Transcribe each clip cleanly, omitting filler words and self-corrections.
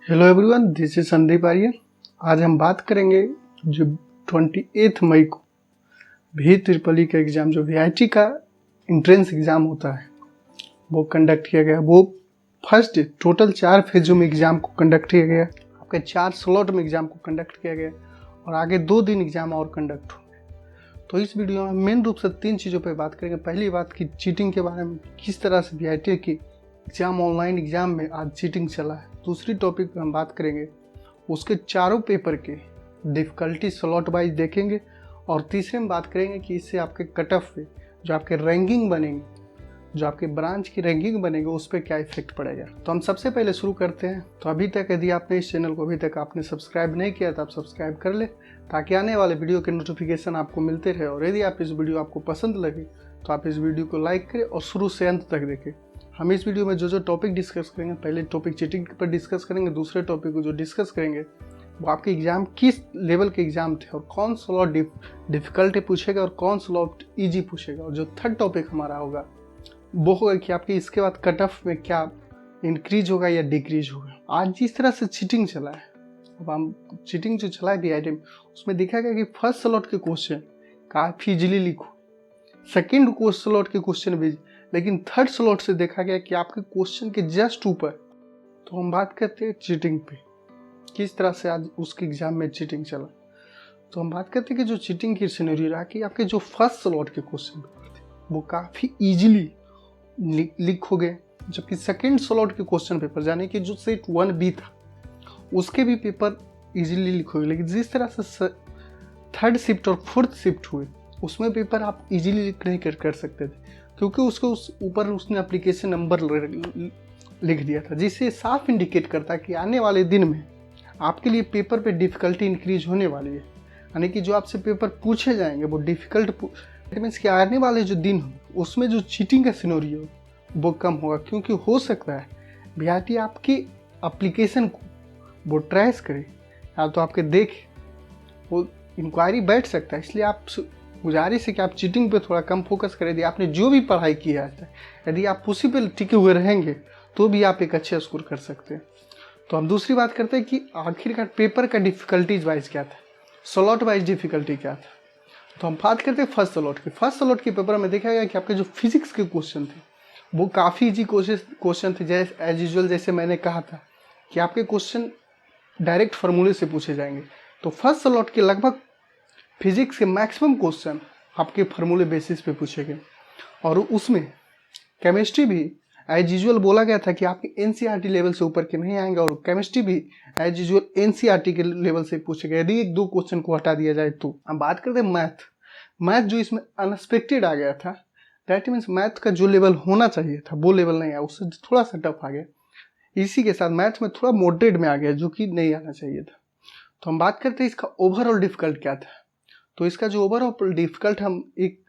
Hello everyone, this is Sandeep Arya. आज हम बात करेंगे जो 28 मई को भी ट्रिपल का एग्ज़ाम जो वीआईटी का एंट्रेंस एग्ज़ाम होता है वो कंडक्ट किया गया। वो फर्स्ट डे टोटल 4 फेजों में एग्ज़ाम को कंडक्ट किया गया। आपके 4 स्लॉट में एग्ज़ाम को कंडक्ट किया गया और आगे 2 दिन एग्ज़ाम और कंडक्ट होंगे। तो इस वीडियो में मेन रूप से 3 चीज़ों पर बात करेंगे। पहली बात की चीटिंग के बारे में, किस तरह से वीआईटी की एग्ज़ाम ऑनलाइन एग्ज़ाम में आज चीटिंग चला है। दूसरी टॉपिक पे हम बात करेंगे उसके चारों पेपर के डिफ़िकल्टी स्लॉट वाइज देखेंगे। और तीसरे में बात करेंगे कि इससे आपके कट ऑफ पे जो आपके रैंकिंग बनेंगे, जो आपके ब्रांच की रैंकिंग बनेंगे, उस पर क्या इफेक्ट पड़ेगा। तो हम सबसे पहले शुरू करते हैं। तो अभी तक यदि आपने इस चैनल को अभी तक आपने सब्सक्राइब नहीं किया तो आप सब्सक्राइब कर ले, ताकि आने वाले वीडियो के नोटिफिकेशन आपको मिलते रहे। और यदि आप इस वीडियो आपको पसंद लगे तो आप इस वीडियो को लाइक करें और शुरू से अंत तक देखें। हम इस वीडियो में जो टॉपिक डिस्कस करेंगे, पहले टॉपिक चीटिंग पर डिस्कस करेंगे, दूसरे टॉपिक को जो डिस्कस करेंगे वो आपके एग्जाम किस लेवल के एग्जाम थे और कौन स्लॉट डिफिकल्ट पूछेगा और कौन स्लॉट इजी पूछेगा। और जो थर्ड टॉपिक हमारा होगा वो होगा कि आपके इसके बाद कट ऑफ में क्या इंक्रीज होगा या डिक्रीज होगा। आज जिस तरह से चीटिंग चला है, अब हम चीटिंग जो चला है वीआईटी में, उसमें देखा गया कि फर्स्ट स्लॉट के क्वेश्चन काफ़ी इजीली लिखो, सेकेंड स्लॉट के क्वेश्चन भी, लेकिन थर्ड स्लॉट से देखा गया कि आपके क्वेश्चन के जस्ट ऊपर। तो हम बात करते हैं चीटिंग पे, किस तरह से आज उसके एग्जाम में चीटिंग चला। तो हम बात करते हैं कि जो चीटिंग की सिनेरियो रहा कि आपके जो फर्स्ट स्लॉट के क्वेश्चन पेपर थे वो काफ़ी इजीली लिख हो गए, जबकि सेकेंड स्लॉट के क्वेश्चन पेपर यानी कि जो सेट 1B था उसके भी पेपर इजीली लिख हो गए। लेकिन जिस तरह से थर्ड शिफ्ट और फोर्थ शिफ्ट हुए उसमें पेपर आप इजीली लिख नहीं कर सकते थे, क्योंकि उसके उस ऊपर उसने एप्लीकेशन नंबर लिख दिया था, जिससे साफ इंडिकेट करता है कि आने वाले दिन में आपके लिए पेपर पे डिफ़िकल्टी इंक्रीज होने वाली है। यानी कि जो आपसे पेपर पूछे जाएंगे वो डिफ़िकल्ट मीन्स कि आने वाले जो दिन हो उसमें जो चीटिंग का सिनेरियो वो कम होगा, क्योंकि हो सकता है वीआईटी आपकी एप्लीकेशन को वो ट्रेस करे या तो आपके देखे, वो इंक्वायरी बैठ सकता है। इसलिए आप गुजारिश है कि आप चीटिंग पे थोड़ा कम फोकस करें। यदि आपने जो भी पढ़ाई की है, यदि आप उसी पे टिके हुए रहेंगे तो भी आप एक अच्छे स्कोर कर सकते हैं। तो हम दूसरी बात करते हैं कि आखिरकार पेपर का डिफ़िकल्टीज वाइज क्या था, स्लॉट वाइज डिफ़िकल्टी क्या था। तो हम बात करते हैं फर्स्ट स्लॉट की। फर्स्ट स्लॉट के पेपर में देखा गया कि आपके जो फिजिक्स के क्वेश्चन थे वो काफ़ी ईजी क्वेश्चन थे। जैसे एज यूजुअल जैसे मैंने कहा था कि आपके क्वेश्चन डायरेक्ट फार्मूले से पूछे जाएंगे। तो फर्स्ट स्लॉट के लगभग फिजिक्स के मैक्सिमम क्वेश्चन आपके फार्मूले बेसिस पे पूछे गए। और उसमें केमिस्ट्री भी एज यूजुअल बोला गया था कि आपके एनसीईआरटी लेवल से ऊपर के नहीं आएंगे, और केमिस्ट्री भी एज यूजुअल एनसीईआरटी के लेवल से पूछे गए, यदि 1-2 क्वेश्चन को हटा दिया जाए तो। हम बात करते हैं मैथ जो इसमें अनएक्सपेक्टेड आ गया था। दैट मीन्स मैथ का जो लेवल होना चाहिए था वो लेवल नहीं आया, उससे थोड़ा सा टफ आ गया। इसी के साथ मैथ में थोड़ा मॉडरेट में आ गया, जो कि नहीं आना चाहिए था। तो हम बात करते हैं इसका ओवरऑल डिफिकल्ट क्या था। तो इसका जो ओवरऑल डिफिकल्ट हम एक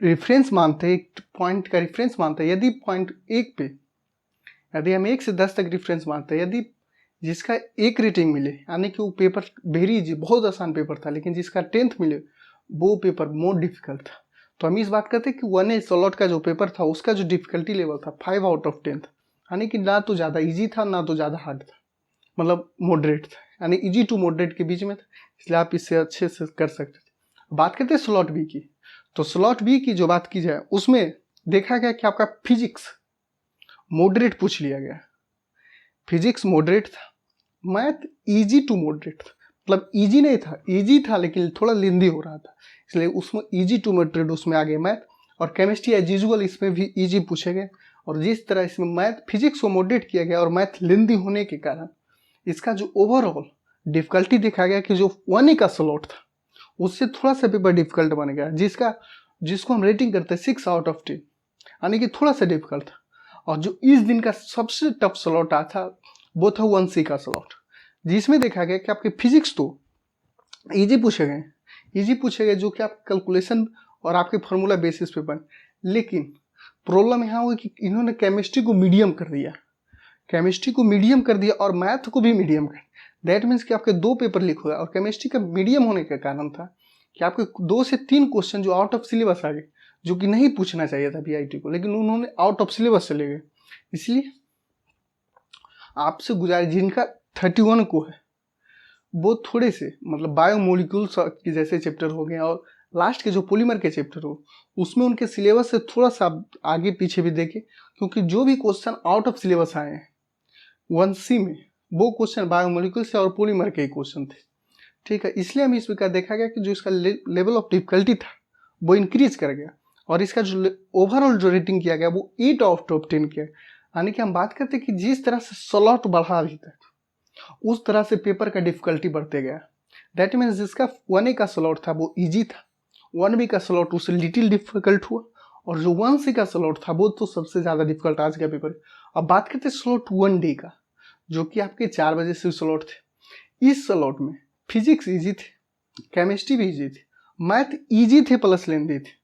रेफरेंस मानते हैं, एक पॉइंट का रेफरेंस मानते हैं। यदि पॉइंट 1 पे यदि हम 1 से 10 तक रेफरेंस मानते हैं, यदि जिसका 1 रेटिंग मिले यानी कि वो पेपर वेरी इजी, बहुत आसान पेपर था, लेकिन जिसका 10th मिले वो पेपर मोर डिफिकल्ट था। तो हम इस बात करते हैं कि 1A स्लॉट का जो पेपर था उसका जो डिफिकल्टी लेवल था 5 आउट ऑफ 10 था, यानी कि ना तो ज़्यादा ईजी था ना तो ज़्यादा हार्ड था, मतलब मॉडरेट था, यानी इजी टू मॉडरेट के बीच में था। इसलिए आप इससे अच्छे से कर सकते थे। बात करते हैं स्लॉट बी की। तो स्लॉट बी की जो बात की जाए उसमें देखा गया कि आपका फिजिक्स मॉडरेट पूछ लिया गया। फिजिक्स मॉडरेट था, मैथ इजी टू मॉडरेट था, मतलब इजी नहीं था, इजी था लेकिन थोड़ा लेंदी हो रहा था, इसलिए उसमें इजी टू मॉडरेट उसमें आ गए मैथ। और केमिस्ट्री एज यूजुअल इसमें भी इजी पूछे गए। और जिस तरह इसमें मैथ फिजिक्स को मॉडरेट किया गया और मैथ लेंदी होने के कारण इसका जो ओवरऑल डिफिकल्टी देखा गया कि जो 1A का स्लॉट था उससे थोड़ा सा पेपर डिफिकल्ट बन गया, जिसको हम रेटिंग करते हैं 6 आउट ऑफ 10, यानी कि थोड़ा सा डिफिकल्ट था। और जो इस दिन का सबसे टफ स्लॉट आया था वो था 1C का स्लॉट, जिसमें देखा गया कि आपके फिजिक्स तो इजी पूछे गए जो कि आप कैलकुलेशन और आपके फार्मूला बेसिस पे बन। लेकिन प्रॉब्लम यहाँ हुई कि इन्होंने केमिस्ट्री को मीडियम कर दिया और मैथ को भी मीडियम कर। दैट मीन्स कि आपके 2 पेपर लीक हुआ। और केमिस्ट्री का मीडियम होने का कारण था कि आपके 2 से 3 क्वेश्चन जो आउट ऑफ सिलेबस आ गए, जो कि नहीं पूछना चाहिए था वीआईटी को, लेकिन उन्होंने आउट ऑफ सिलेबस चले गए। इसलिए आपसे गुजारिश, जिनका 31 को है वो थोड़े से मतलब बायोमोलिक्यूल्स के जैसे चैप्टर हो गए और लास्ट के जो पॉलीमर के चैप्टर हो उसमें उनके सिलेबस से थोड़ा सा आगे पीछे भी देखें, क्योंकि जो भी क्वेश्चन आउट ऑफ सिलेबस आए हैं 1C में वो क्वेश्चन बायोमोलिक्यूल से और पॉलीमर के ही क्वेश्चन थे। ठीक है, इसलिए हमें इसमें देखा गया कि जो इसका लेवल ऑफ डिफिकल्टी था वो इंक्रीज कर गया और इसका जो ओवरऑल जो रेटिंग किया गया वो 8 ऑफ टॉप 10 किया। यानी कि हम बात करते हैं कि जिस तरह से स्लॉट बढ़ा अभी तक उस तरह से पेपर का डिफिकल्टी बढ़ते गया। दैट मीन्स जिसका 1A का स्लॉट था वो इजी था, 1B का स्लॉट उससे लिटिल डिफिकल्ट हुआ और जो 1C का स्लॉट था वो तो सबसे ज़्यादा डिफिकल्ट आज का पेपर। अब बात करते हैं स्लॉट 1D का, जो कि आपके 4 बजे से स्लॉट थे। इस स्लॉट में फिजिक्स इजी थे, केमिस्ट्री भी इजी थी, मैथ इजी थे प्लस लेंदी थी।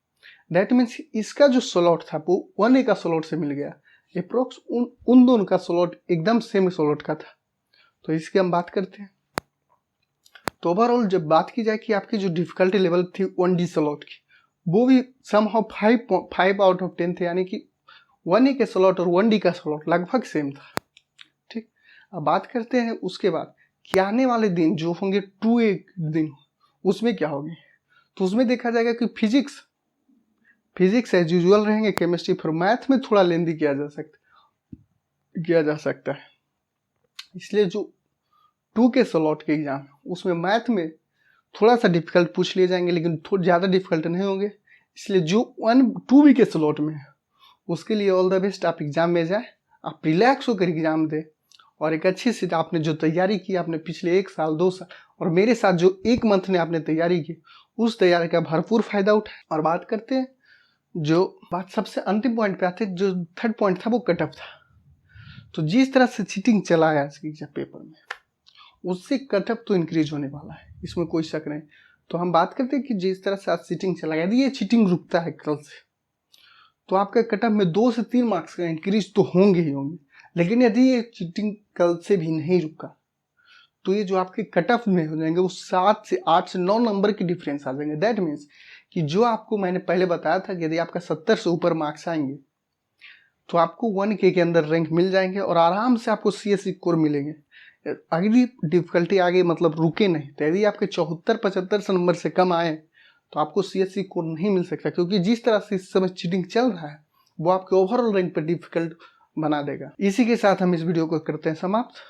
दैट मीन्स इसका जो स्लॉट था वो 1A का स्लॉट से मिल गया। अप्रोक्स उन दोनों का स्लॉट एकदम सेम स्लॉट का था। तो इसकी हम बात करते हैं। तो ओवरऑल जब बात की जाए कि आपकी जो डिफिकल्टी लेवल थी 1D स्लॉट की वो भी समहाउ 5 आउट ऑफ 10 थे, यानी कि 1A के स्लॉट और 1D का स्लॉट लगभग सेम था। ठीक, अब बात करते हैं उसके बाद कि आने वाले दिन जो होंगे 2A दिन उसमें क्या होगी। तो उसमें देखा जाएगा कि फिजिक्स एज यूजुअल रहेंगे, केमिस्ट्री फिर मैथ में थोड़ा लेंदी किया जा सकता है। इसलिए जो 2 के स्लॉट के एग्जाम उसमें मैथ में थोड़ा सा डिफिकल्ट पूछ लिए जाएंगे, लेकिन थोड़ा ज़्यादा डिफिकल्ट नहीं होंगे। इसलिए जो 2B के स्लॉट में है उसके लिए ऑल द बेस्ट। आप एग्जाम में जाए, आप रिलैक्स होकर एग्जाम दें और एक अच्छी से आपने जो तैयारी की आपने पिछले 1 साल 2 साल और मेरे साथ जो 1 मंथ ने आपने तैयारी की उस तैयारी का भरपूर फायदा उठाए। और बात करते हैं जो बात सबसे अंतिम पॉइंट पे आते हैं, जो 3rd पॉइंट था वो कट ऑफ था। तो जिस तरह से चीटिंग चला है आज के एग्जाम पेपर में उससे कट ऑफ तो इंक्रीज होने वाला है, इसमें कोई शक नहीं। तो हम बात करते हैं कि जिस तरह से आज चीटिंग चला गया, यदि ये चीटिंग रुकता है कल से तो आपका कट ऑफ में 2 से 3 मार्क्स का इंक्रीज तो होंगे ही होंगे। लेकिन यदि ये चीटिंग कल से भी नहीं रुका तो ये जो आपके कट ऑफ में हो जाएंगे वो 7 से 8 से 9 नंबर की डिफरेंस आ जाएंगे। दैट मीन्स कि जो आपको मैंने पहले बताया था कि यदि आपका 70 से ऊपर मार्क्स आएंगे तो आपको 1K के अंदर रैंक मिल जाएंगे और आराम से आपको CSE कोर मिलेंगे। अगली डिफिकल्टी आगे मतलब रुके नहीं, तो यदि आपके 74-75 नंबर से कम आए तो आपको CSE कोर नहीं मिल सकता, क्योंकि जिस तरह से इस समय चीटिंग चल रहा है वो आपके ओवरऑल रैंक पर डिफिकल्ट बना देगा। इसी के साथ हम इस वीडियो को करते हैं समाप्त।